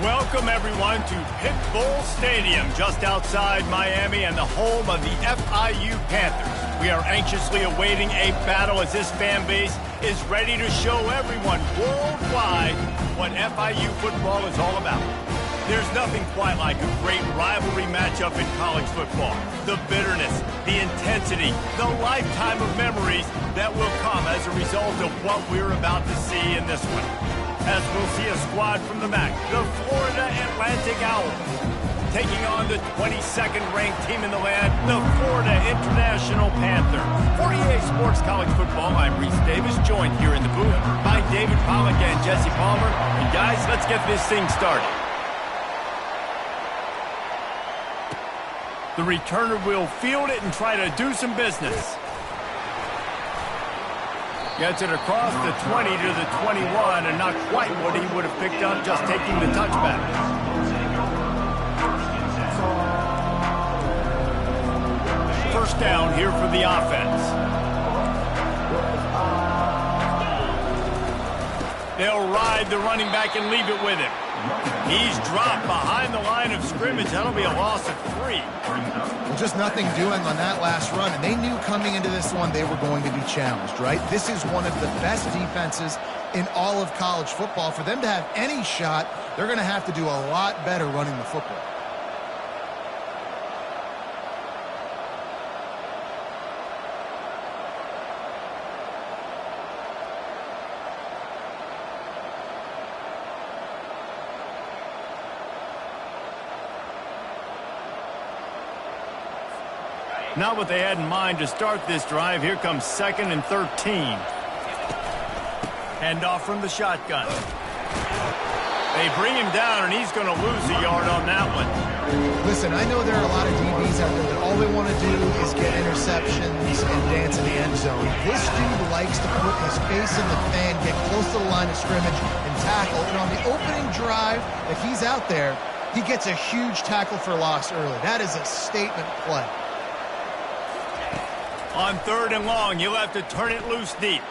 Welcome, everyone, to Pitbull Stadium, just outside Miami and the home of the FIU Panthers. We are anxiously awaiting a battle as this fan base is ready to show everyone worldwide what FIU football is all about. There's nothing quite like a great rivalry matchup in college football. The bitterness, the intensity, the lifetime of memories that will come as a result of what we're about to see in this one. As we'll see a squad from the MAC, the Florida Atlantic Owls, taking on the 22nd ranked team in the land, the Florida International Panthers. For EA Sports College Football, I'm Reese Davis, joined here in the booth by David Pollack and Jesse Palmer. And guys, let's get this thing started. The returner will field it and try to do some business. Gets it across the 20 to the 21, and not quite what he would have picked up just taking the touchback. First down here for the offense. They'll ride the running back and leave it with him. He's dropped behind the line of scrimmage. That'll be a loss of 3. Well, just nothing doing on that last run, and they knew coming into this one they were going to be challenged, right? This is one of the best defenses in all of college football. For them to have any shot, they're going to have to do a lot better running the football. Not what they had in mind to start this drive. Here comes 2nd and 13. Handoff from the shotgun. They bring him down, and he's going to lose a yard on that one. Listen, I know there are a lot of DBs out there that all they want to do is get interceptions and dance in the end zone. This dude likes to put his face in the fan, get close to the line of scrimmage, and tackle. And on the opening drive that he's out there, he gets a huge tackle for loss early. That is a statement play. On 3rd and long, you'll have to turn it loose deep.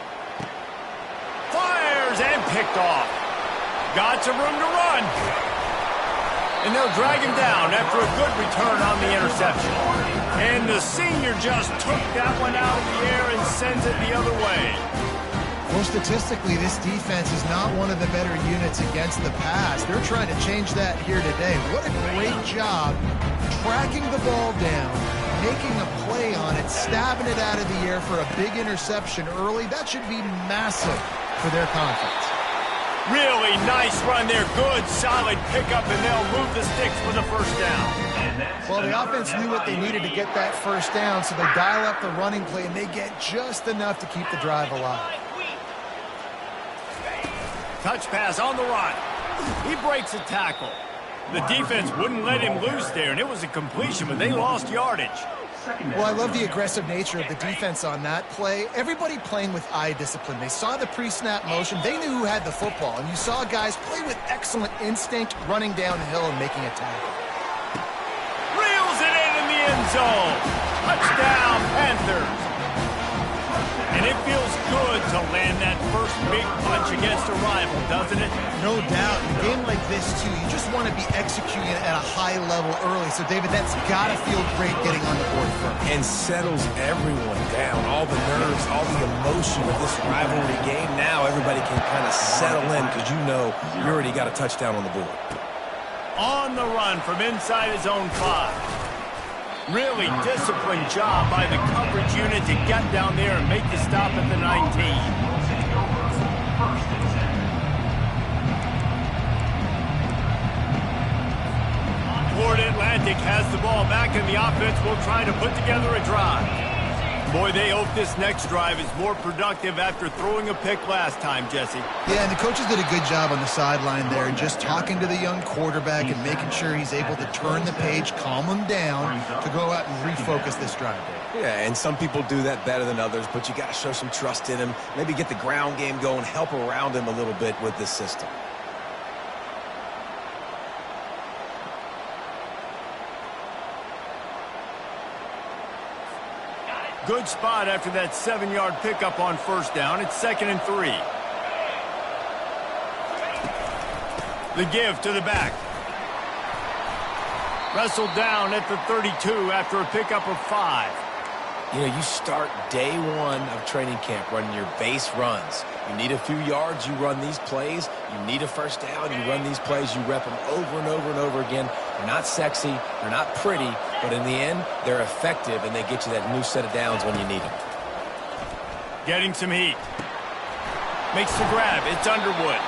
Fires and picked off. Got some room to run. And they'll drag him down after a good return on the interception. And the senior just took that one out of the air and sends it the other way. Well, statistically, this defense is not one of the better units against the pass. They're trying to change that here today. What a great job tracking the ball down, making a play on it, stabbing it out of the air for a big interception early. That should be massive for their conference. Really nice run there. Good, solid pickup, and they'll move the sticks for the first down. Well, the offense knew what they needed to get that first down, so they dial up the running play, and they get just enough to keep the drive alive. Touch pass on the run. He breaks a tackle. The defense wouldn't let him loose there, and it was a completion, but they lost yardage. Well, I love the aggressive nature of the defense on that play. Everybody playing with eye discipline. They saw the pre-snap motion. They knew who had the football, and you saw guys play with excellent instinct, running downhill and making a tackle. Reels it in the end zone. Touchdown, Panthers. And it feels good to land that first big punch against a rival, doesn't it? No doubt. In a game like this, too, you just want to be executing at a high level early. So, David, that's got to feel great getting on the board first. And settles everyone down. All the nerves, all the emotion of this rivalry game. Now everybody can kind of settle in because you know you already got a touchdown on the board. On the run from inside his own 5. Really disciplined job by the coverage unit to get down there and make the stop at the 19. Florida Atlantic has the ball back, and the offense will try to put together a drive. Boy, they hope this next drive is more productive after throwing a pick last time, Jesse. Yeah, and the coaches did a good job on the sideline there, just talking to the young quarterback and making sure he's able to turn the page, calm him down to go out and refocus this drive. Yeah, and some people do that better than others, but you got to show some trust in him, maybe get the ground game going, help around him a little bit with this system. Good spot after that 7-yard pickup on first down. It's 2nd and 3. The give to the back. Wrestled down at the 32 after a pickup of 5. You know, you start day one of training camp running your base runs. You need a few yards, you run these plays. You need a first down, you run these plays. You rep them over and over and over again. They're not sexy, they're not pretty, but in the end, they're effective, and they get you that new set of downs when you need them. Getting some heat. Makes the grab. It's Underwood.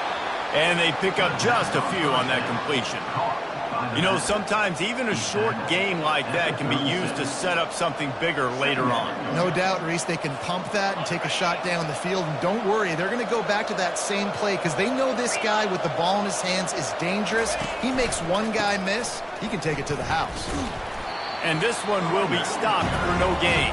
And they pick up just a few on that completion. You know, sometimes even a short gain like that can be used to set up something bigger later on. No doubt, Reese, they can pump that and take a shot down the field. And don't worry, they're going to go back to that same play because they know this guy with the ball in his hands is dangerous. He makes one guy miss, he can take it to the house. And this one will be stopped for no gain.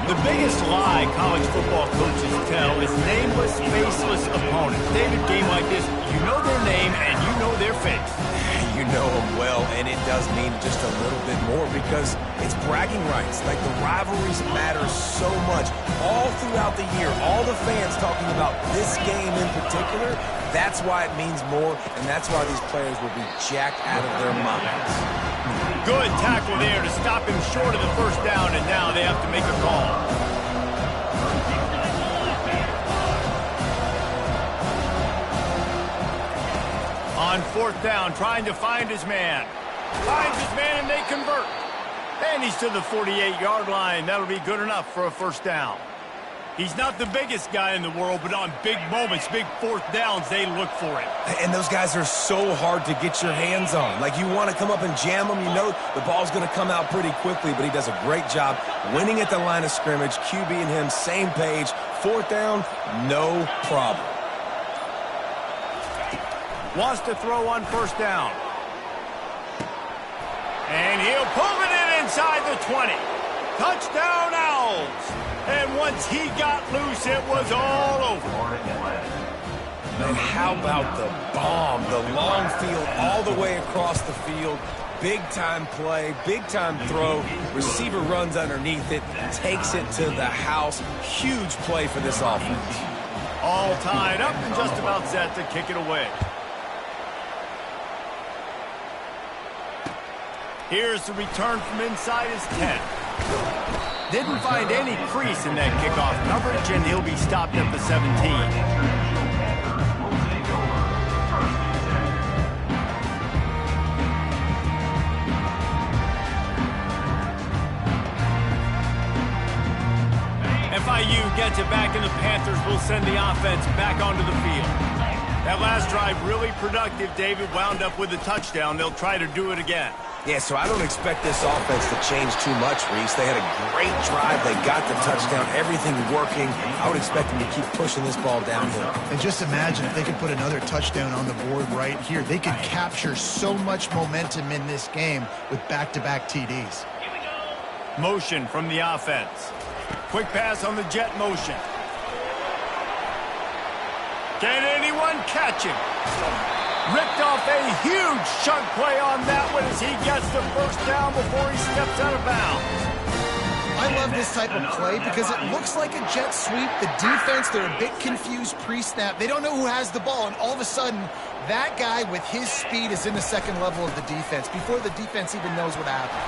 The biggest lie college football coaches tell is nameless, faceless opponents. David, game like this, you know their name and you know their face. You know them well, and it does mean just a little bit more because it's bragging rights. Like, the rivalries matter so much all throughout the year. All the fans talking about this game in particular, that's why it means more, and that's why these players will be jacked out of their minds. Good tackle there to stop him short of the first down, and now they have to make a call. On 4th down, trying to find his man. Finds his man, and they convert. And he's to the 48-yard line. That'll be good enough for a first down. He's not the biggest guy in the world, but on big moments, big 4th downs, they look for it. And those guys are so hard to get your hands on. Like, you want to come up and jam them. You know the ball's going to come out pretty quickly, but he does a great job winning at the line of scrimmage. QB and him, same page. 4th down, no problem. Wants to throw on 1st down. And he'll pull it in inside the 20. Touchdown, Owls. And once he got loose, it was all over. And how about the bomb, the long field all the way across the field. Big-time play, big-time throw. Receiver runs underneath it, takes it to the house. Huge play for this offense. All tied up and just about set to kick it away. Here's the return from inside his 10. Didn't find any crease in that kickoff coverage, and he'll be stopped at the 17. FIU gets it back, and the Panthers will send the offense back onto the field. That last drive really productive. David wound up with a touchdown. They'll try to do it again. Yeah, so I don't expect this offense to change too much, Reese. They had a great drive. They got the touchdown, everything working. I would expect them to keep pushing this ball downhill. And just imagine if they could put another touchdown on the board right here. They could capture so much momentum in this game with back-to-back TDs. Motion from the offense. Quick pass on the jet motion. Can anyone catch him? Ripped off a huge chunk play on that one as he gets the first down before he steps out of bounds. I love this type of play because it looks like a jet sweep. The defense, they're a bit confused pre-snap. They don't know who has the ball, and all of a sudden, that guy with his speed is in the second level of the defense before the defense even knows what happened.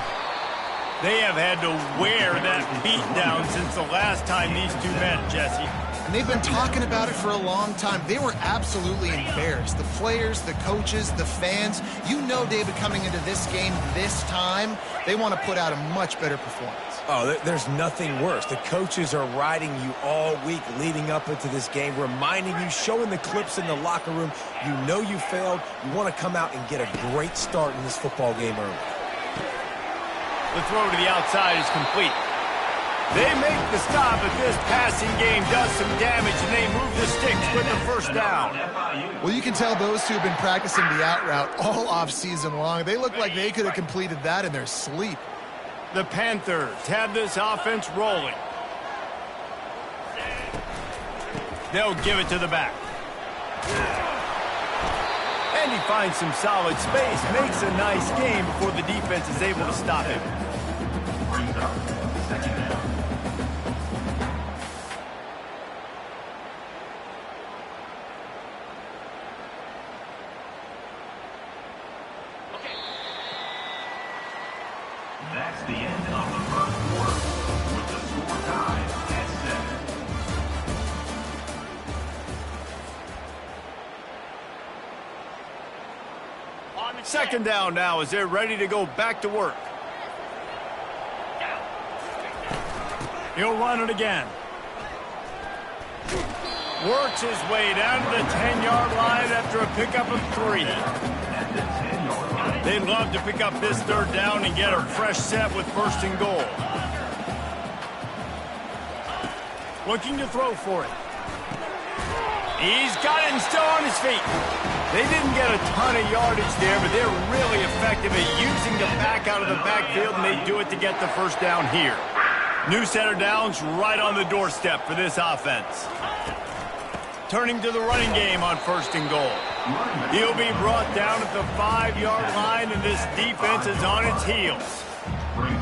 They have had to wear that beat down since the last time these two met, Jesse. And they've been talking about it for a long time. They were absolutely embarrassed. The players, the coaches, the fans. You know, David, coming into this game this time, they want to put out a much better performance. Oh, there's nothing worse. The coaches are riding you all week leading up into this game, reminding you, showing the clips in the locker room. You know you failed. You want to come out and get a great start in this football game early. The throw to the outside is complete. They make the stop, but this passing game does some damage, and they move the sticks with the first down. Well, you can tell those two have been practicing the out route all off-season long. They look like they could have completed that in their sleep. The Panthers have this offense rolling. They'll give it to the back. And he finds some solid space, makes a nice game before the defense is able to stop him. That's the end of the first quarter, with the score tied at 7. Second down now as they're ready to go back to work. He'll run it again. Works his way down to the 10-yard line after a pickup of 3. They'd love to pick up this third down and get a fresh set with first and goal. Looking to throw for it. He's got it and still on his feet. They didn't get a ton of yardage there, but they're really effective at using the back out of the backfield, and they do it to get the first down here. New set of downs right on the doorstep for this offense. Turning to the running game on first and goal. He'll be brought down at the 5-yard line, and this defense is on its heels.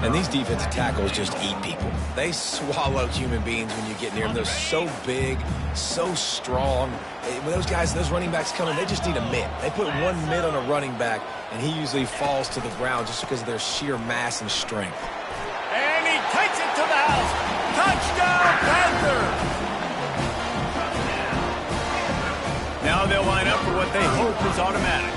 And these defensive tackles just eat people. They swallow human beings when you get near them. They're so big, so strong. When those guys, those running backs come in, they just need a mitt. They put one mitt on a running back, and he usually falls to the ground just because of their sheer mass and strength. And he takes it to the house. Touchdown, Panthers! Now they'll line up for what they hope is automatic.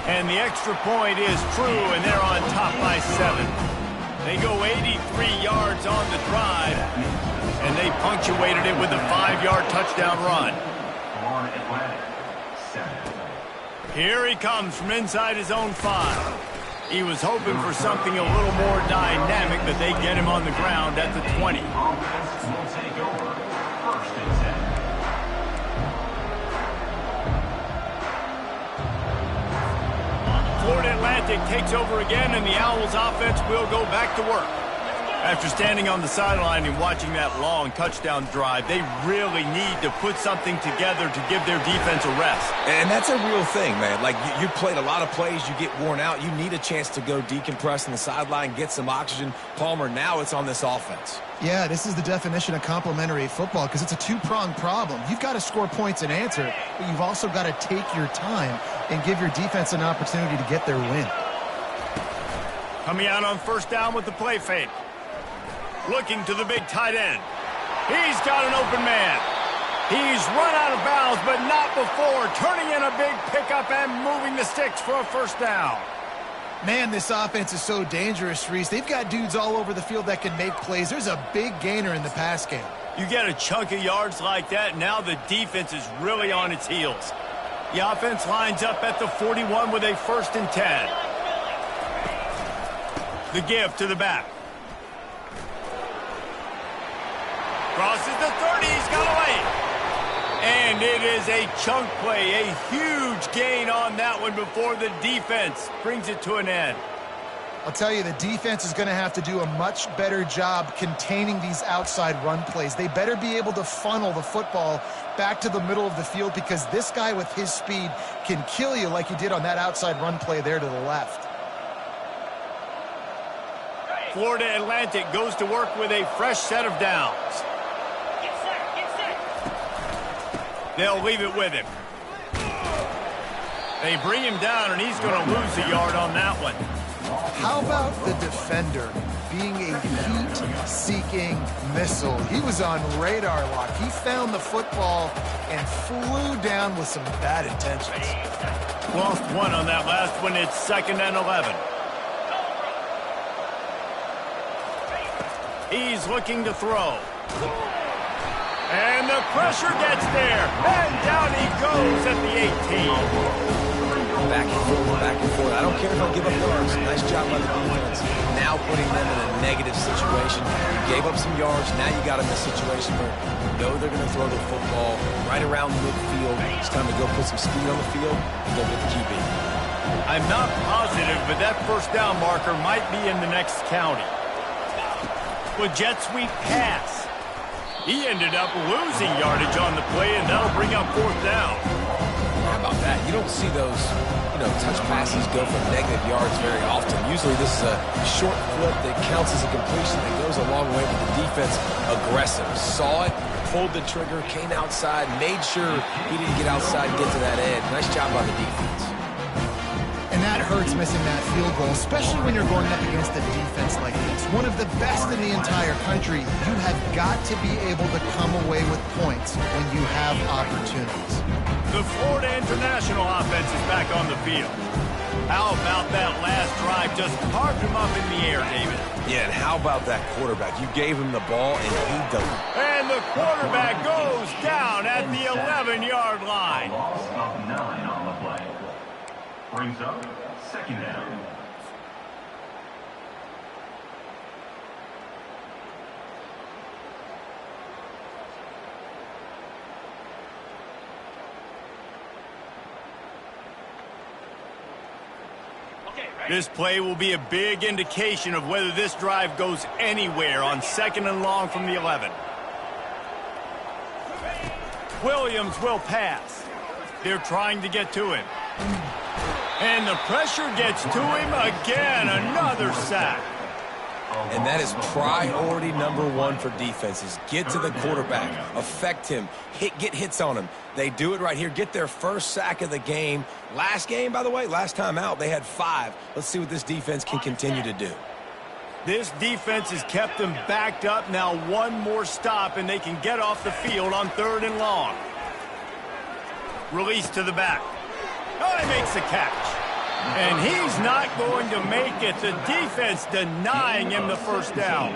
And the extra point is true, and they're on top by 7. They go 83 yards on the drive, and they punctuated it with a 5-yard touchdown run. Here he comes from inside his own 5. He was hoping for something a little more dynamic, but they get him on the ground at the 20. Florida Atlantic takes over again, and the Owls offense will go back to work. After standing on the sideline and watching that long touchdown drive, they really need to put something together to give their defense a rest. And that's a real thing, man. Like, you played a lot of plays, you get worn out. You need a chance to go decompress on the sideline, get some oxygen. Palmer, now it's on this offense. Yeah, this is the definition of complementary football because it's a two-pronged problem. You've got to score points and answer, but you've also got to take your time and give your defense an opportunity to get their win. Coming out on first down with the play fake. Looking to the big tight end. He's got an open man. He's run out of bounds, but not before. Turning in a big pickup and moving the sticks for a first down. Man, this offense is so dangerous, Reese. They've got dudes all over the field that can make plays. There's a big gainer in the pass game. You get a chunk of yards like that, now the defense is really on its heels. The offense lines up at the 41 with a 1st and 10. The give to the back. Crosses the 30, he's got away. And it is a chunk play, a huge gain on that one before the defense brings it to an end. I'll tell you, the defense is going to have to do a much better job containing these outside run plays. They better be able to funnel the football back to the middle of the field because this guy with his speed can kill you like he did on that outside run play there to the left. Florida Atlantic goes to work with a fresh set of downs. They'll leave it with him. They bring him down, and he's going to lose a yard on that one. How about the defender being a heat-seeking missile? He was on radar lock. He found the football and flew down with some bad intentions. Lost one on that last one. It's 2nd and 11. He's looking to throw. And the pressure gets there. And down he goes at the 18. Back and forth, back and forth. I don't care if I give up yards. Nice job by the defense. Now putting them in a negative situation. You gave up some yards. Now you got them in a situation where you know they're going to throw the football right around midfield. It's time to go put some speed on the field and go get the QB. I'm not positive, but that first down marker might be in the next county. With jet sweep pass. He ended up losing yardage on the play, and that'll bring up 4th down. How about that? You don't see those, touch passes go for negative yards very often. Usually this is a short flip that counts as a completion that goes a long way with the defense aggressive. Saw it, pulled the trigger, came outside, made sure he didn't get outside and get to that edge. Nice job by the defense. And that hurts missing that field goal, especially when you're going up against a defense like this. One of the best in the entire country. You have got to be able to come away with points when you have opportunities. The Florida International offense is back on the field. How about that last drive? Just carved him up in the air, David. Yeah, and how about that quarterback? You gave him the ball, and he delivered. And the quarterback goes down at the 11-yard line. Loss of 9 on the play. Brings up second down. This play will be a big indication of whether this drive goes anywhere on 2nd and long from the 11. Williams will pass. They're trying to get to him. And the pressure gets to him again. Another sack. And that is priority number 1 for defenses. Get to the quarterback. Affect him. Get hits on him. They do it right here. Get their first sack of the game. Last game, by the way, last time out, they had 5. Let's see what this defense can continue to do. This defense has kept them backed up. Now one more stop, and they can get off the field on 3rd and long. Release to the back. Oh, he makes the catch. And he's not going to make it. The defense denying him the first down.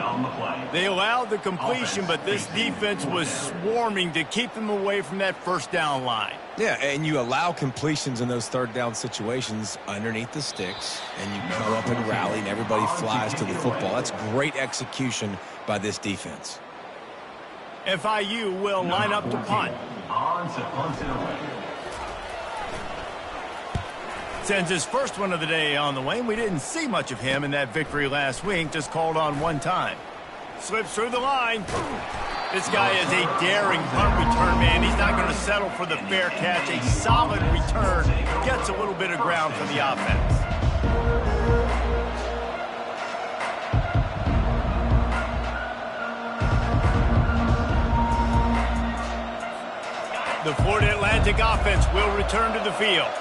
They allowed the completion, but this defense was swarming to keep them away from that first down line. Yeah, and you allow completions in those 3rd down situations underneath the sticks, and you come up and rally, and everybody flies to the football. That's great execution by this defense. FIU will line up to punt. On to punt it away. Sends his first one of the day on the way. We didn't see much of him in that victory last week, just called on one time. Slips through the line. This guy is a daring punt return man. He's not going to settle for the fair catch. A solid return. Gets a little bit of ground for the offense. The Florida Atlantic offense will return to the field.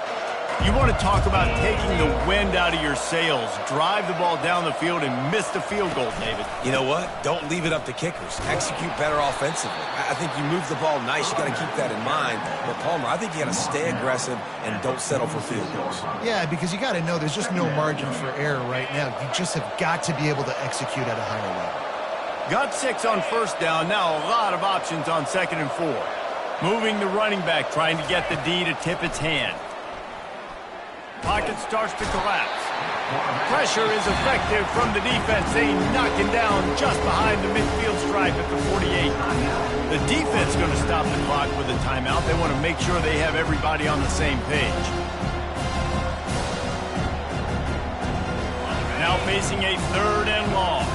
You want to talk about taking the wind out of your sails. Drive the ball down the field and miss the field goal, David. You know what? Don't leave it up to kickers. Execute better offensively. I think you move the ball nice. You got to keep that in mind. But Palmer, I think you got to stay aggressive and don't settle for field goals. Yeah, because you got to know there's just no margin for error right now. You just have got to be able to execute at a higher level. Got 6 on 1st down. Now a lot of options on 2nd and 4. Moving the running back, trying to get the D to tip its hand. Pocket starts to collapse. Pressure is effective from the defense. They knock him down just behind the midfield stripe at the 48. The defense going to stop the clock with a timeout. They want to make sure they have everybody on the same page. Now facing a 3rd and long.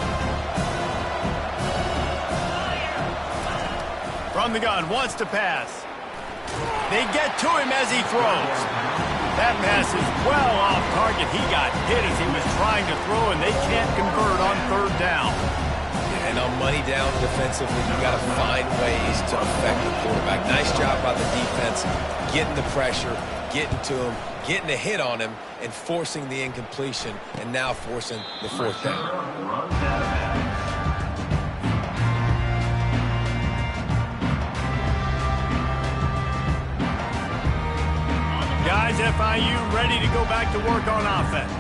From the gun, wants to pass. They get to him as he throws. That pass is well off target. He got hit as he was trying to throw, and they can't convert on 3rd down. And on money down defensively, you got to find ways to affect the quarterback. Nice job by the defense, getting the pressure, getting to him, getting a hit on him, and forcing the incompletion, and now forcing the 4th down. Guys, FIU ready to go back to work on offense.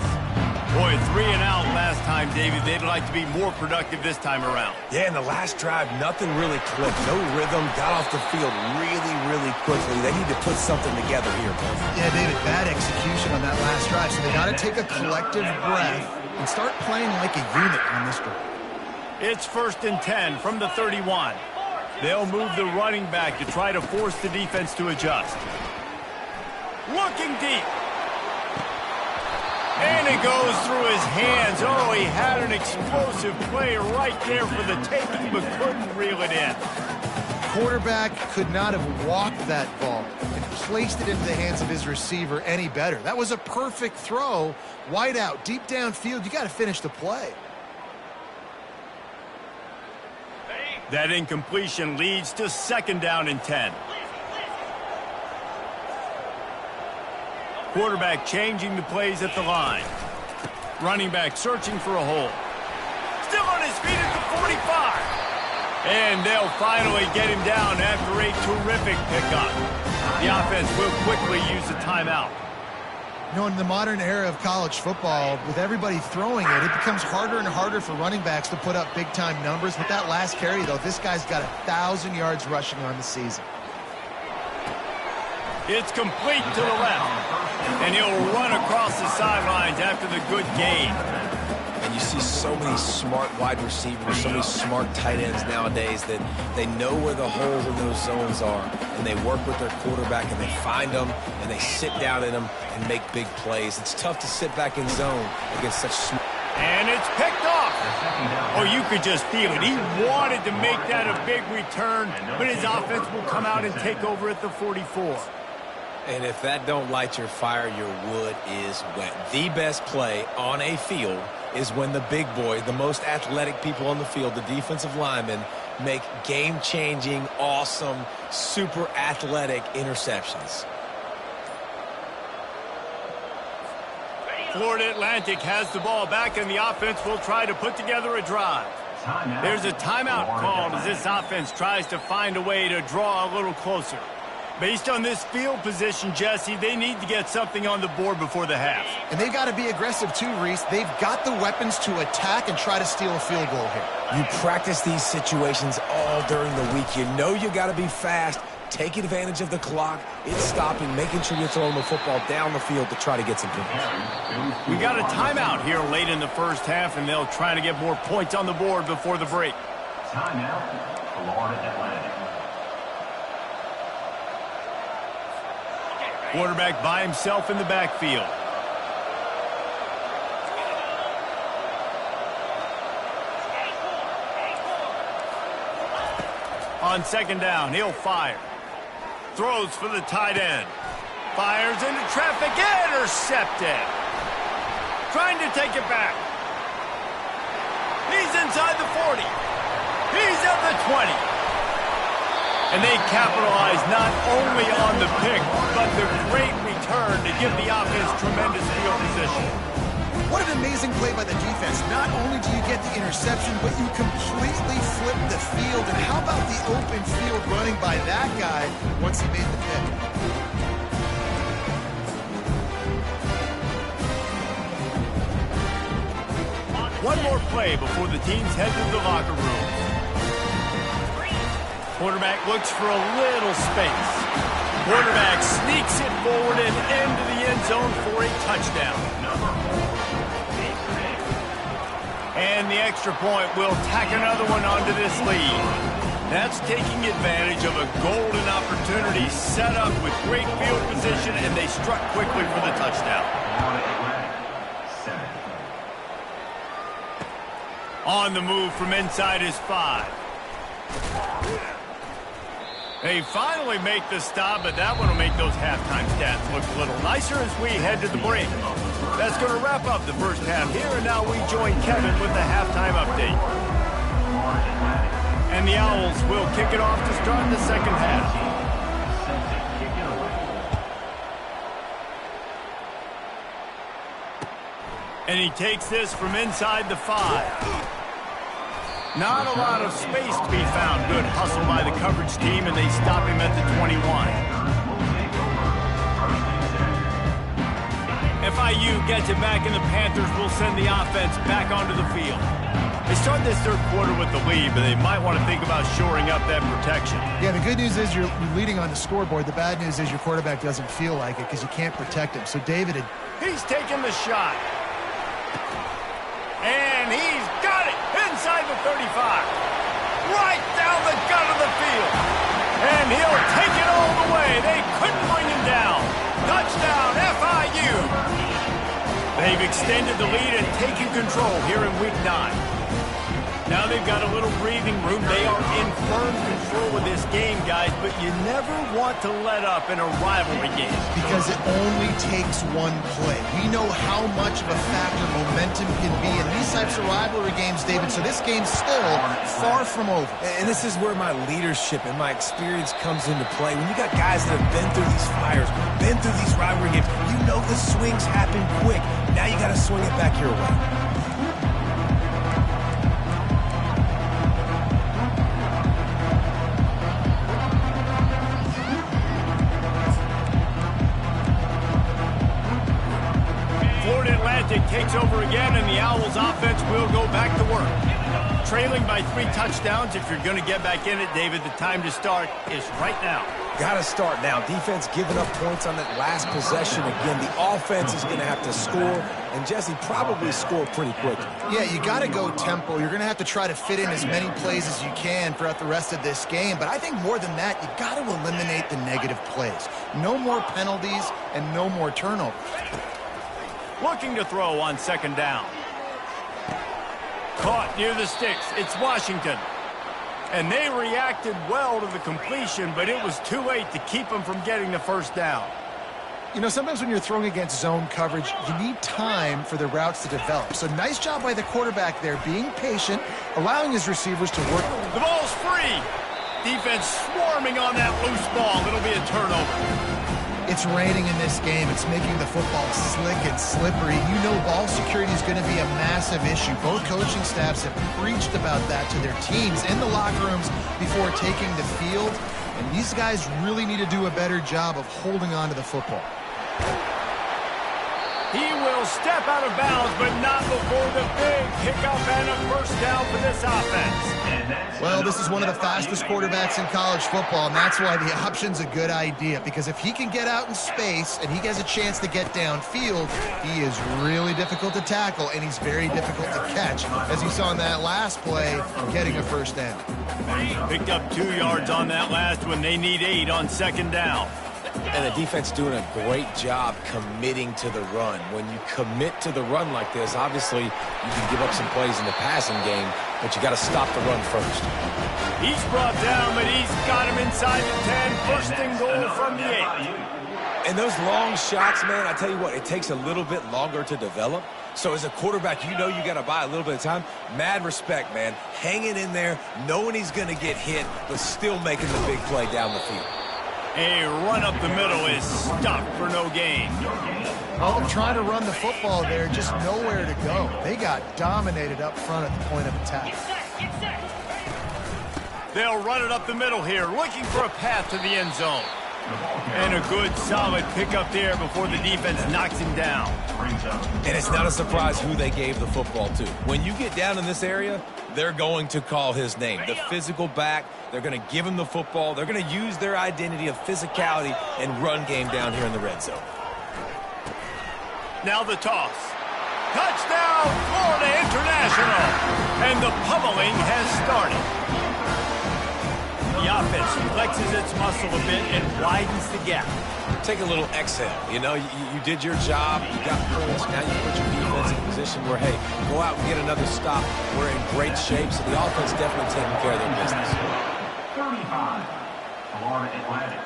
Boy, 3 and out last time, David. They'd like to be more productive this time around. Yeah, in the last drive, nothing really clicked. No rhythm. Got off the field really, really quickly. They need to put something together here, Bill. Yeah, David, bad execution on that last drive. So they got to take a collective breath and start playing like a unit on this drive. It's 1st and 10 from the 31. They'll move the running back to try to force the defense to adjust. Looking deep. And it goes through his hands. Oh, he had an explosive play right there for the taking, but couldn't reel it in. Quarterback could not have walked that ball and placed it into the hands of his receiver any better. That was a perfect throw. Wide out, deep downfield. You got to finish the play. That incompletion leads to 2nd down and 10. Quarterback changing the plays at the line. Running back searching for a hole. Still on his feet at the 45. And they'll finally get him down after a terrific pickup. The offense will quickly use a timeout. You know, in the modern era of college football, with everybody throwing it, it becomes harder and harder for running backs to put up big-time numbers. With that last carry, though, this guy's got 1,000 yards rushing on the season. It's complete to the left. And he'll run across the sidelines after the good gain. And you see so many smart wide receivers, so many smart tight ends nowadays that they know where the holes in those zones are, and they work with their quarterback, and they find them, and they sit down in them and make big plays. It's tough to sit back in zone against such smart. And it's picked off. Oh, you could just feel it. He wanted to make that a big return, but his offense will come out and take over at the 44. And if that don't light your fire, your wood is wet. The best play on a field is when the big boy, the most athletic people on the field, the defensive linemen, make game-changing, awesome, super athletic interceptions. Florida Atlantic has the ball back, and the offense will try to put together a drive. There's a timeout called as this offense tries to find a way to draw a little closer. Based on this field position, Jesse, they need to get something on the board before the half. And they've got to be aggressive too, Reese. They've got the weapons to attack and try to steal a field goal here. You practice these situations all during the week. You know you got to be fast, take advantage of the clock. It's stopping, making sure you're throwing the football down the field to try to get some points. We got a timeout here late in the first half, and they'll try to get more points on the board before the break. Timeout, Florida Atlantic. Quarterback by himself in the backfield. On second down, he'll fire. Throws for the tight end. Fires into traffic, intercepted. Trying to take it back. He's inside the 40. He's at the 20. And they capitalize not only on the pick, but the great return to give the offense tremendous field position. What an amazing play by the defense. Not only do you get the interception, but you completely flip the field. And how about the open field running by that guy once he made the pick? One more play before the teams head to the locker room. Quarterback looks for a little space. Quarterback sneaks it forward and into the end zone for a touchdown. And the extra point will tack another one onto this lead. That's taking advantage of a golden opportunity set up with great field position, and they struck quickly for the touchdown. On the move from inside his 5. They finally make the stop, but that one will make those halftime stats look a little nicer as we head to the break. That's going to wrap up the first half here, and now we join Kevin with the halftime update. And the Owls will kick it off to start the second half. And he takes this from inside the 5. Not a lot of space to be found. Good hustle by the coverage team, and they stop him at the 21. FIU gets it back, and the Panthers will send the offense back onto the field. They start this third quarter with the lead, but they might want to think about shoring up that protection. Yeah, the good news is you're leading on the scoreboard. The bad news is your quarterback doesn't feel like it because you can't protect him. So David He's taking the shot. And he's got it inside the 35. Right down the gut of the field. And he'll take it all the way. They couldn't bring him down. Touchdown, FIU. They've extended the lead and taken control here in Week 9. Now they've got a little breathing room. They are in firm control of this game, guys, but you never want to let up in a rivalry game. Because it only takes one play. We know how much of a factor momentum can be in these types of rivalry games, David, so this game's still far from over. And this is where my leadership and my experience comes into play. When you got guys that have been through these fires, been through these rivalry games, you know the swings happen quick. Now you got to swing it back your way. Takes over again, and the Owls offense will go back to work. Trailing by 3 touchdowns. If you're going to get back in it, David, the time to start is right now. Got to start now. Defense giving up points on that last possession. Again, the offense is going to have to score, and Jesse probably score pretty quickly. Yeah, you got to go tempo. You're going to have to try to fit in as many plays as you can throughout the rest of this game, but I think more than that, you got to eliminate the negative plays. No more penalties and no more turnovers. Looking to throw on 2nd down. Caught near the sticks. It's Washington. And they reacted well to the completion, but it was too late to keep them from getting the 1st down. You know, sometimes when you're throwing against zone coverage, you need time for the routes to develop. So nice job by the quarterback there, being patient, allowing his receivers to work. The ball's free. Defense swarming on that loose ball. It'll be a turnover. It's raining in this game. It's making the football slick and slippery. You know ball security is going to be a massive issue. Both coaching staffs have preached about that to their teams in the locker rooms before taking the field. And these guys really need to do a better job of holding on to the football. He will step out of bounds, but not before the big kickoff and a 1st down for this offense. Well, this is one of the fastest quarterbacks in college football, and that's why the option's a good idea. Because if he can get out in space and he has a chance to get downfield, he is really difficult to tackle, and he's very difficult to catch. As you saw in that last play, getting a 1st down. Picked up 2 yards on that last one. They need 8 on 2nd down. And the defense doing a great job committing to the run. When you commit to the run like this, obviously you can give up some plays in the passing game, but you got to stop the run first. He's brought down, but he's got him inside the 10. 1st and goal from the 8. And those long shots, man, I tell you what, it takes a little bit longer to develop. So as a quarterback, you know you got to buy a little bit of time. Mad respect, man. Hanging in there, knowing he's going to get hit, but still making the big play down the field. A run up the middle is stopped for no gain. Well, they're trying to run the football there, just nowhere to go. They got dominated up front at the point of attack. They'll run it up the middle here, looking for a path to the end zone. And a good, solid pickup there before the defense knocks him down. And it's not a surprise who they gave the football to. When you get down in this area, they're going to call his name. The physical back, they're going to give him the football. They're going to use their identity of physicality and run game down here in the red zone. Now the toss. Touchdown, Florida International. And the pummeling has started. The offense flexes its muscle a bit and widens the gap. Take a little exhale. You know, you did your job. You got points. Now you put your defense in a position where, hey, go out and get another stop. We're in great shape, so the offense definitely taking care of their business. 35, Florida Atlantic,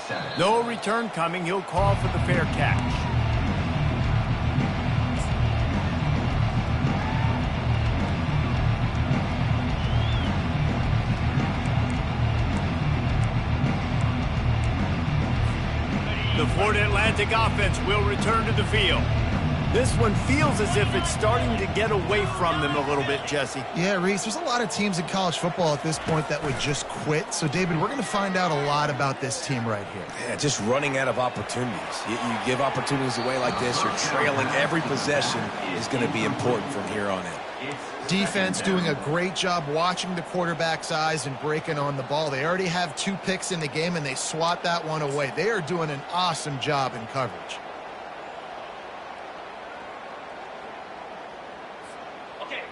7. No return coming. He'll call for the fair catch. The Florida Atlantic offense will return to the field. This one feels as if it's starting to get away from them a little bit, Jesse. Yeah, Reese, there's a lot of teams in college football at this point that would just quit. So, David, we're going to find out a lot about this team right here. Yeah, just running out of opportunities. You give opportunities away like this, you're trailing. Every possession is going to be important from here on in. Defense doing a great job watching the quarterback's eyes and breaking on the ball. They already have 2 picks in the game, and they swat that one away. They are doing an awesome job in coverage.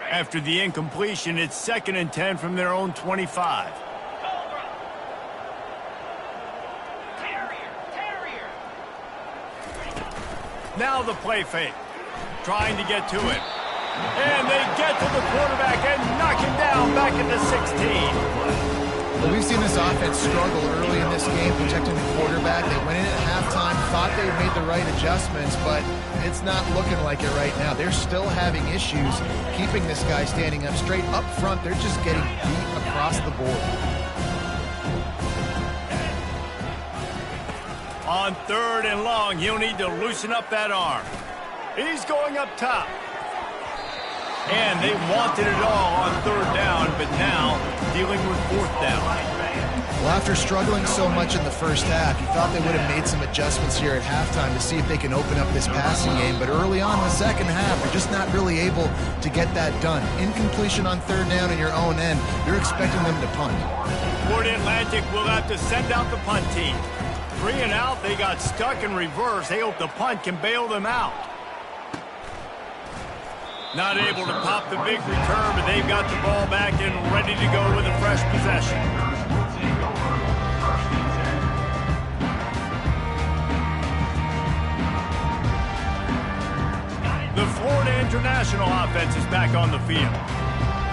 After the incompletion, it's 2nd and 10 from their own 25. Now the play fake. Trying to get to it. And they get to the quarterback and knock him down back at the 16. Well, we've seen this offense struggle early in this game protecting the quarterback. They went in at halftime, thought they made the right adjustments, but it's not looking like it right now. They're still having issues keeping this guy standing up straight. Up front, they're just getting beat across the board. On 3rd and long, he'll need to loosen up that arm. He's going up top. And they wanted it all on 3rd down, but now dealing with 4th down. Well, after struggling so much in the first half, you thought they would have made some adjustments here at halftime to see if they can open up this passing game. But early on in the second half, they're just not really able to get that done. Incompletion on 3rd down in your own end, you're expecting them to punt. Florida Atlantic will have to send out the punt team. 3 and out, they got stuck in reverse. They hope the punt can bail them out. Not able to pop the big return, but they've got the ball back and ready to go with a fresh possession. The Florida International offense is back on the field.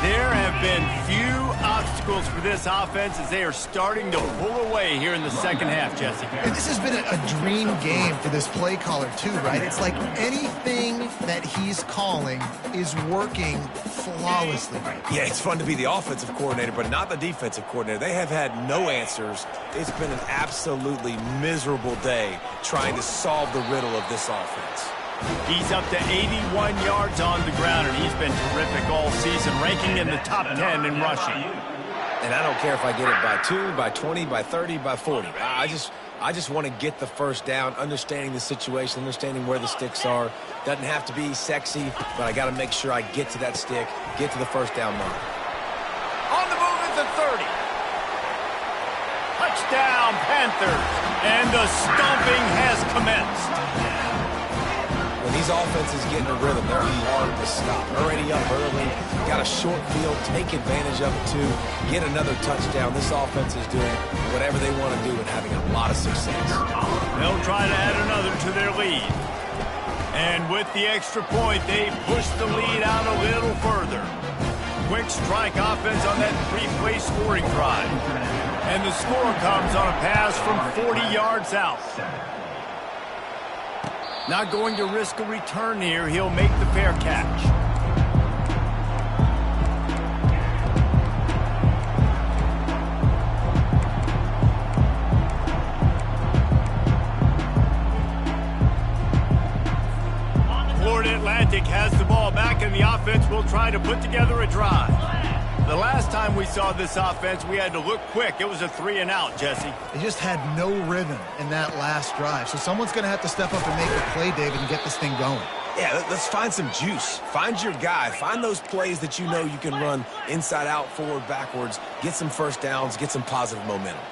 There have been few obstacles for this offense as they are starting to pull away here in the second half, Jesse. And this has been a dream game for this play caller too, right? It's like anything that he's calling is working flawlessly. Yeah, it's fun to be the offensive coordinator, but not the defensive coordinator. They have had no answers. It's been an absolutely miserable day trying to solve the riddle of this offense. He's up to 81 yards on the ground, and he's been terrific all season, ranking in the top 10 in rushing. And I don't care if I get it by 2, by 20, by 30, by 40. I just want to get the first down, understanding the situation, understanding where the sticks are. Doesn't have to be sexy, but I got to make sure I get to that stick, get to the first down mark. On the move at the 30. Touchdown, Panthers. And the stomping has commenced. When these offenses get in a rhythm, they're hard to stop. Already up early, got a short field, take advantage of it too, get another touchdown. This offense is doing whatever they want to do and having a lot of success. They'll try to add another to their lead. And with the extra point, they push the lead out a little further. Quick strike offense on that 3-play scoring drive. And the score comes on a pass from 40 yards out. Not going to risk a return here. He'll make the fair catch. Florida Atlantic has the ball back, and the offense will try to put together a drive. The last time we saw this offense, we had to look quick. It was a 3 and out, Jesse. They just had no rhythm in that last drive. So someone's going to have to step up and make the play, David, and get this thing going. Yeah, let's find some juice. Find your guy. Find those plays that you know you can run inside out, forward, backwards. Get some first downs. Get some positive momentum.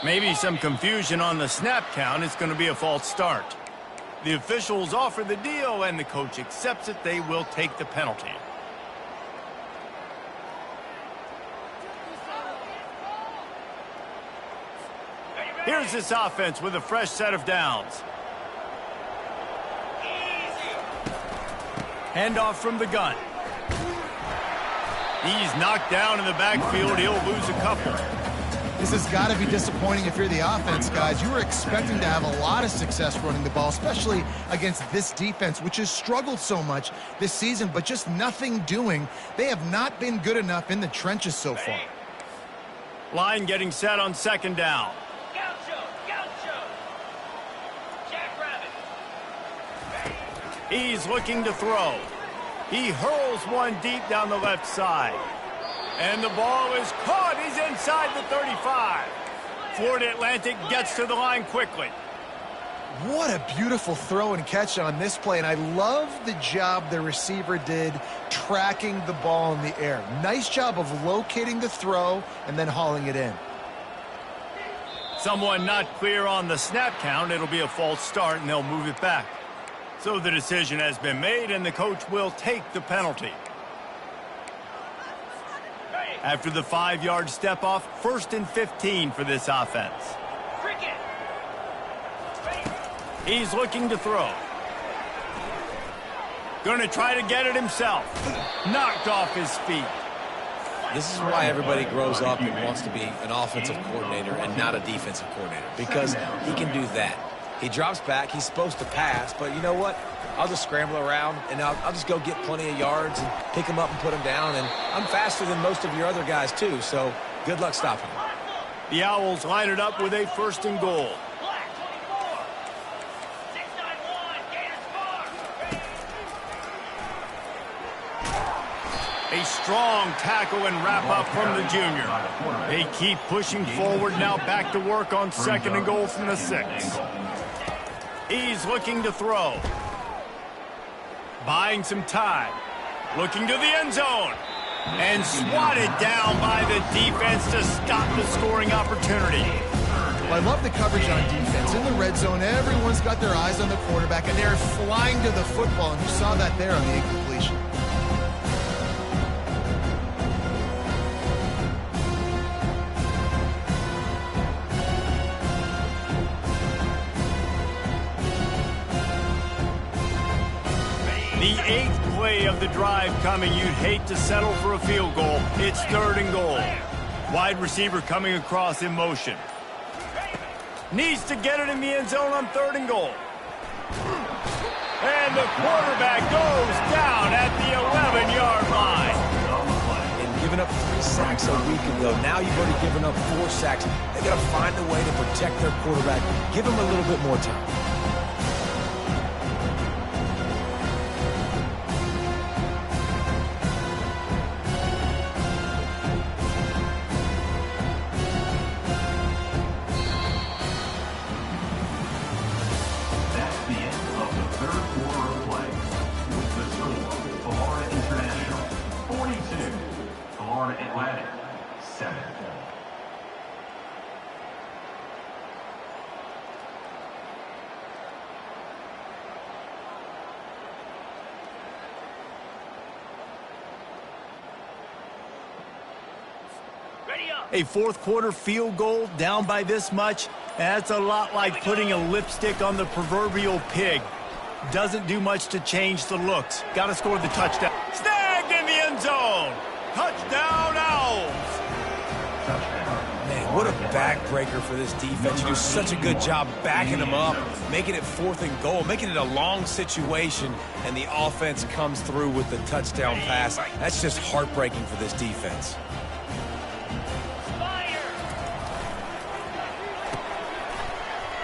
Maybe some confusion on the snap count. It's going to be a false start. The officials offer the deal, and the coach accepts it. They will take the penalty. Here's this offense with a fresh set of downs. Handoff from the gun. He's knocked down in the backfield. He'll lose a couple. This has got to be disappointing if you're the offense, guys. You were expecting to have a lot of success running the ball, especially against this defense, which has struggled so much this season, but just nothing doing. They have not been good enough in the trenches so far. Line getting set on 2nd down. He's looking to throw. He hurls one deep down the left side. And the ball is caught. He's inside the 35. Florida Atlantic gets to the line quickly. What a beautiful throw and catch on this play, and I love the job the receiver did tracking the ball in the air. Nice job of locating the throw and then hauling it in. Someone not clear on the snap count. It'll be a false start, and they'll move it back. So the decision has been made, and the coach will take the penalty. After the 5-yard step off, 1st and 15 for this offense. He's looking to throw. Going to try to get it himself. Knocked off his feet. This is why everybody grows up and wants to be an offensive coordinator and not a defensive coordinator, because he can do that. He drops back. He's supposed to pass, but you know what? I'll just scramble around, and I'll just go get plenty of yards and pick him up and put him down, and I'm faster than most of your other guys, too, so good luck stopping him. The Owls line it up with a 1st and goal. A strong tackle and wrap up from the junior. They keep pushing forward, now back to work on 2nd and goal from the 6. He's looking to throw. Buying some time. Looking to the end zone. And swatted down by the defense to stop the scoring opportunity. Well, I love the coverage on defense. In the red zone, everyone's got their eyes on the quarterback, and they're flying to the football, and you saw that there on the incompletion. The 8th play of the drive coming. You'd hate to settle for a field goal. It's 3rd and goal. Wide receiver coming across in motion. Needs to get it in the end zone on 3rd and goal. And the quarterback goes down at the 11-yard line. And giving up 3 sacks a week ago. Now you've already given up 4 sacks. They got to find a way to protect their quarterback. Give him a little bit more time. Atlantic, 7. A 4th quarter field goal down by this much. That's a lot like putting a lipstick on the proverbial pig. Doesn't do much to change the looks. Got to score the touchdown. Snagged in the end zone. Touchdown, Owls! Man, what a backbreaker for this defense. You do such a good job backing them up, making it 4th and goal, making it a long situation, and the offense comes through with the touchdown pass. That's just heartbreaking for this defense.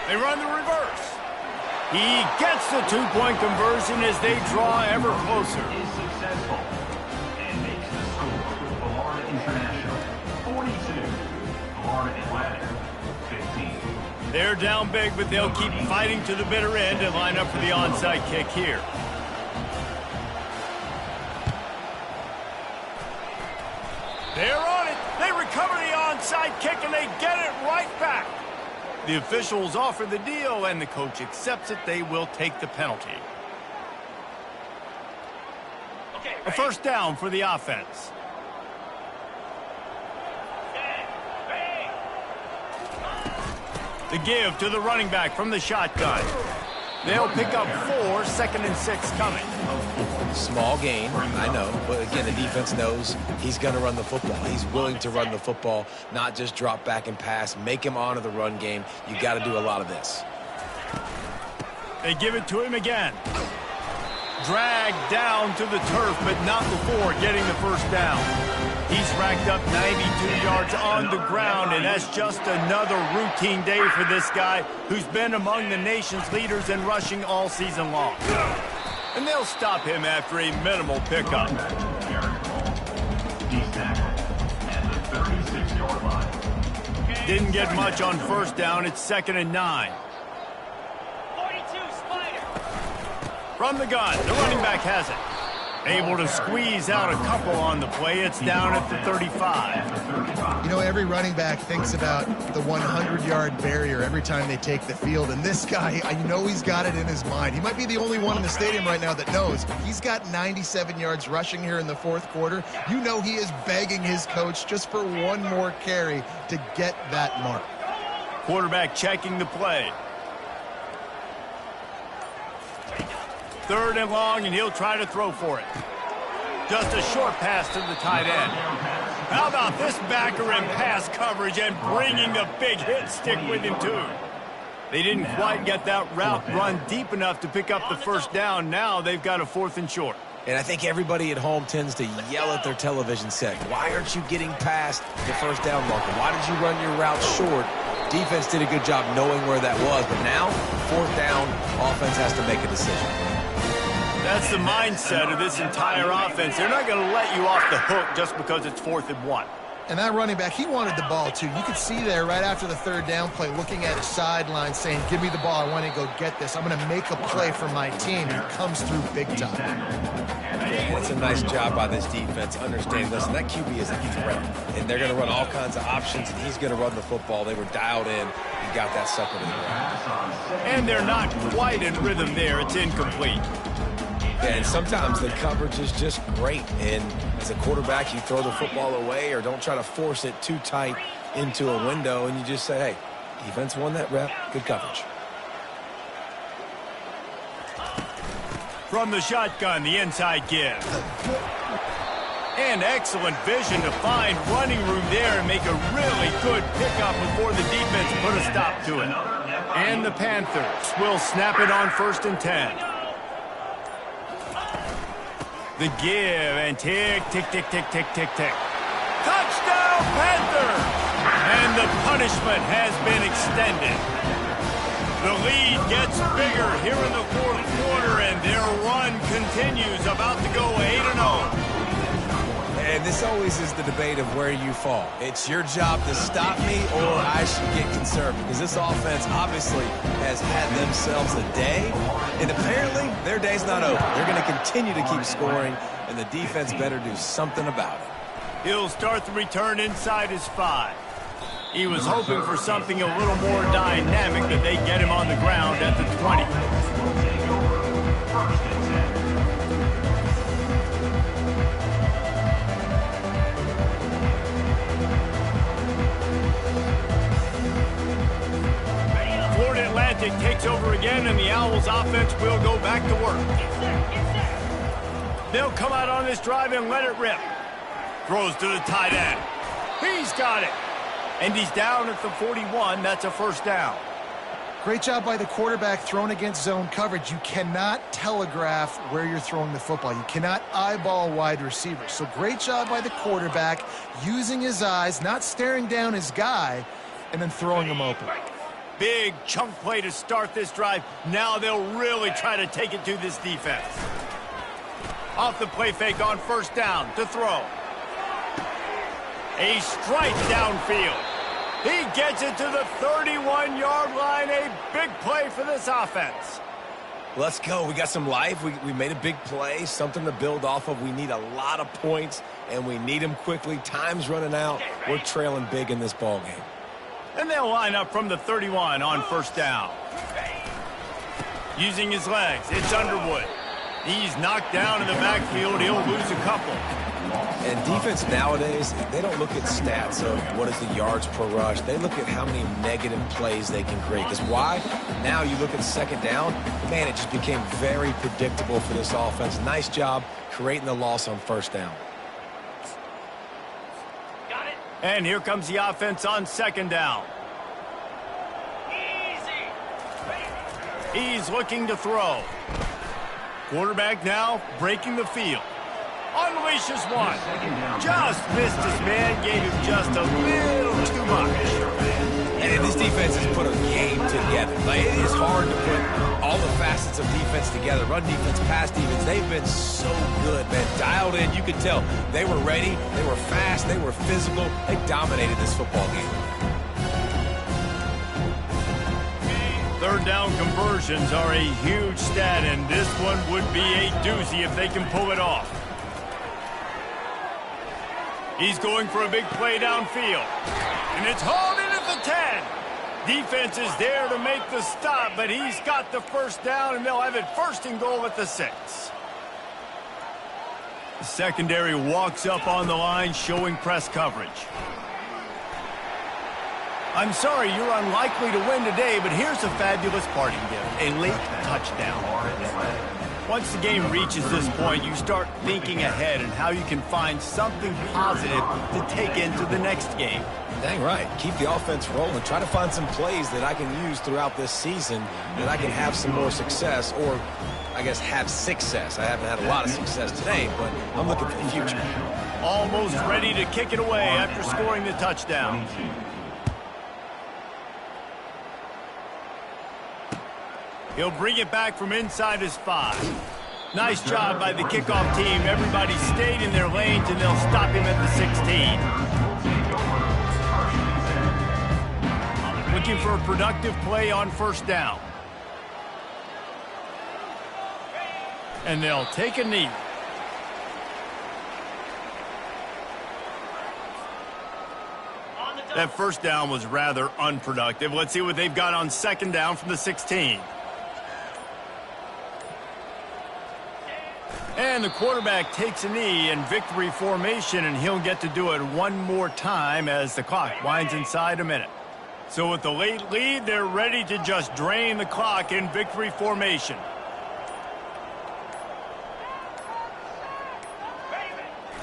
They run the reverse. He gets the 2-point conversion as they draw ever closer. Is successful. International, 42. Florida Atlantic, 15. They're down big, but they'll keep fighting to the bitter end and line up for the onside kick here. They're on it. They recover the onside kick, and they get it right back. The officials offer the deal, and the coach accepts it. They will take the penalty. A 1st down for the offense. The give to the running back from the shotgun. They'll pick up 4, 2nd and 6 coming. Small gain, I know, but again, the defense knows he's going to run the football. He's willing to run the football, not just drop back and pass, make him honor the run game. You got to do a lot of this. They give it to him again. Dragged down to the turf, but not before getting the 1st down. He's racked up 92 yards on the ground, and that's just another routine day for this guy who's been among the nation's leaders in rushing all season long. And they'll stop him after a minimal pickup. Didn't get much on 1st down. It's 2nd and 9. 42, Spider. From the gun, the running back has it. Able to squeeze out a couple on the play. It's down at the 35. You know, every running back thinks about the 100-yard barrier every time they take the field, and this guy, I know he's got it in his mind. He might be the only one in the stadium right now that knows. He's got 97 yards rushing here in the fourth quarter. You know he is begging his coach just for one more carry to get that mark. Quarterback checking the play. 3rd and long, and he'll try to throw for it. Just a short pass to the tight end. How about this backer in pass coverage and bringing the big hit stick with him, too? They didn't quite get that route run deep enough to pick up the first down. Now they've got a 4th and short. And I think everybody at home tends to yell at their television set. Why aren't you getting past the first down marker? Why did you run your route short? Defense did a good job knowing where that was. But now, 4th down, offense has to make a decision. That's the mindset of this entire offense. They're not going to let you off the hook just because it's 4th and 1. And that running back, he wanted the ball, too. You could see there right after the 3rd down play, looking at his sideline, saying, give me the ball. I want to go get this. I'm going to make a play for my team. He comes through big time. It's a nice job by this defense understanding this. And that QB is a threat. And they're going to run all kinds of options, and he's going to run the football. They were dialed in and got that sucker to the ground. And they're not quite in rhythm there. It's incomplete. Yeah, and sometimes the coverage is just great. And as a quarterback, you throw the football away or don't try to force it too tight into a window, and you just say, hey, defense won that rep, good coverage. From the shotgun, the inside give. And excellent vision to find running room there and make a really good pickup before the defense put a stop to it. And the Panthers will snap it on 1st and 10. The give, and tick, tick, tick, tick, tick, tick, tick. Touchdown, Panthers! And the punishment has been extended. The lead gets bigger here in the 4th quarter, and their run continues, about to go 8-0. And this always is the debate of where you fall. It's your job to stop me, or I should get conservative. Because this offense obviously has had themselves a day, and apparently their day's not over. They're going to continue to keep scoring, and the defense better do something about it. He'll start the return inside his 5. He was hoping for something a little more dynamic, that they get him on the ground at the 20. Atlantic takes over again, and the Owls offense will go back to work. They'll come out on this drive and let it rip. Throws to the tight end. He's got it. And he's down at the 41. That's a 1st down. Great job by the quarterback thrown against zone coverage. You cannot telegraph where you're throwing the football. You cannot eyeball wide receivers. So great job by the quarterback using his eyes, not staring down his guy, and then throwing him open. Big chunk play to start this drive. Now they'll really try to take it to this defense. Off the play fake on 1st down to throw. A strike downfield. He gets it to the 31-yard line. A big play for this offense. Let's go. We got some life. We made a big play, something to build off of. We need a lot of points, and we need them quickly. Time's running out. We're trailing big in this ball game. And they'll line up from the 31 on 1st down. Using his legs, it's Underwood. He's knocked down in the backfield. He'll lose a couple. And defense nowadays, they don't look at stats of what is the yards per rush. They look at how many negative plays they can create. Because why? Now you look at 2nd down, man, it just became very predictable for this offense. Nice job creating the loss on 1st down. And here comes the offense on 2nd down. He's looking to throw. Quarterback now breaking the field. Unleashes one. Just missed his man. Gave him just a little too much. And this defense has put a game together. Like, it is hard to put all the facets of defense together. Run defense, pass defense. They've been so good, man. Dialed in. You could tell they were ready. They were fast. They were physical. They dominated this football game. Third down conversions are a huge stat, and this one would be a doozy if they can pull it off. He's going for a big play downfield. And it's hauled in at the 10. Defense is there to make the stop, but he's got the first down, and they'll have it first and goal at the 6. The secondary walks up on the line, showing press coverage. I'm sorry, you're unlikely to win today, but here's a fabulous parting gift, a late touchdown. Once the game reaches this point, you start thinking ahead and how you can find something positive to take into the next game. Dang right. Keep the offense rolling. Try to find some plays that I can use throughout this season that I can have some more success, or I guess have success. I haven't had a lot of success today, but I'm looking for the future. Almost ready to kick it away after scoring the touchdown. He'll bring it back from inside his 5. Nice job by the kickoff team. Everybody stayed in their lanes, and they'll stop him at the 16. Looking for a productive play on first down. And they'll take a knee. That first down was rather unproductive. Let's see what they've got on second down from the 16. And the quarterback takes a knee in victory formation, and he'll get to do it one more time as the clock winds inside a minute. So with the late lead, they're ready to just drain the clock in victory formation.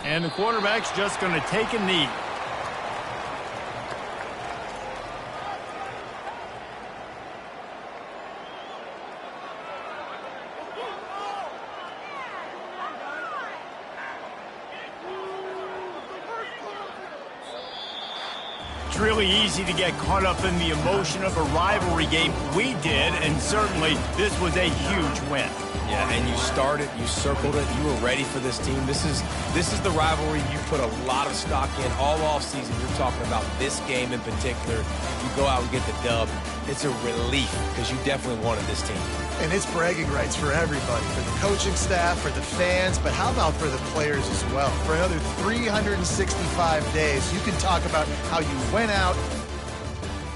And the quarterback's just going to take a knee. It's really easy to get caught up in the emotion of a rivalry game. We did, and certainly this was a huge win. Yeah, and you started, you circled it, you were ready for this team. This is the rivalry you put a lot of stock in all offseason. You're talking about this game in particular. You go out and get the dub. It's a relief because you definitely wanted this team. And it's bragging rights for everybody, for the coaching staff, for the fans, but how about for the players as well? For another 365 days, you can talk about how you went out,